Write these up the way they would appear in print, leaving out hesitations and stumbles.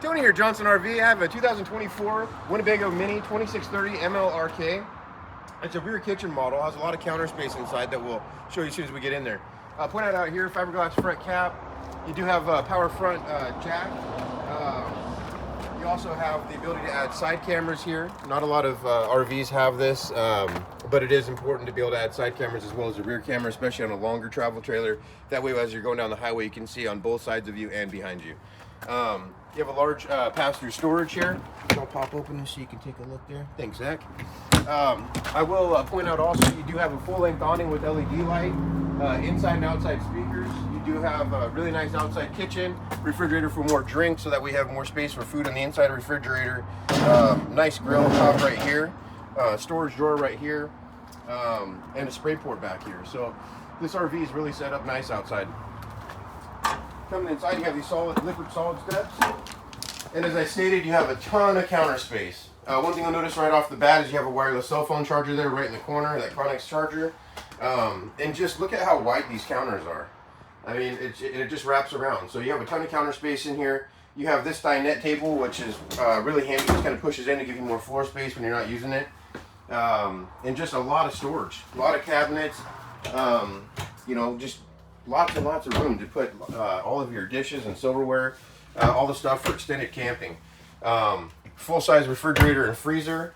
Tony here, Johnson RV. I have a 2024 Winnebago Minnie 2630 MLRK. It's a rear kitchen model. It has a lot of counter space inside that we'll show you as soon as we get in there. Point out here, fiberglass front cap. You do have a power front jack. You also have the ability to add side cameras here. Not a lot of RVs have this, but it is important to be able to add side cameras as well as a rear camera, especially on a longer travel trailer. That way, as you're going down the highway, you can see on both sides of you and behind you. You have a large pass-through storage here. I'll pop open so you can take a look there. Thanks, Zach. I will point out also you do have a full-length awning with LED light, inside and outside speakers. You do have a really nice outside kitchen, refrigerator for more drinks so that we have more space for food on the inside refrigerator. Nice grill top right here, storage drawer right here, and a spray port back here. So this RV is really set up nice outside. Coming inside, you have these liquid solid steps, and as I stated, you have a ton of counter space. One thing you'll notice right off the bat is you have a wireless cell phone charger there right in the corner, electronics charger, and just look at how wide these counters are. I mean, it just wraps around. So you have a ton of counter space in here. You have this dinette table, which is really handy. It just kind of pushes in to give you more floor space when you're not using it, and just a lot of storage, a lot of cabinets. You know, just lots and lots of room to put all of your dishes and silverware, all the stuff for extended camping. Full-size refrigerator and freezer.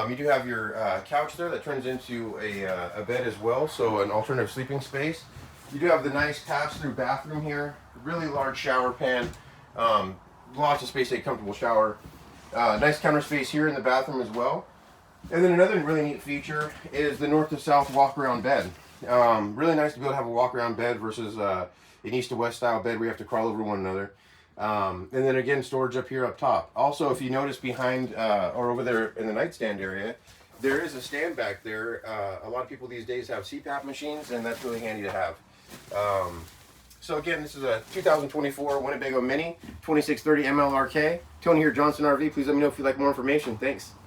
You do have your couch there that turns into a bed as well, so an alternative sleeping space. You do have the nice pass-through bathroom here, really large shower pan, lots of space, a comfortable shower. Nice counter space here in the bathroom as well. And then another really neat feature is the north to south walk-around bed. Really nice to be able to have a walk-around bed versus an east to west style bed where you have to crawl over one another. And then again, storage up here up top. Also, if you notice behind or over there in the nightstand area, there is a stand back there. A lot of people these days have CPAP machines, and that's really handy to have. So again, this is a 2024 Winnebago Minnie 2630 MLRK. Tony here, Johnson RV. Please let me know if you'd like more information. Thanks.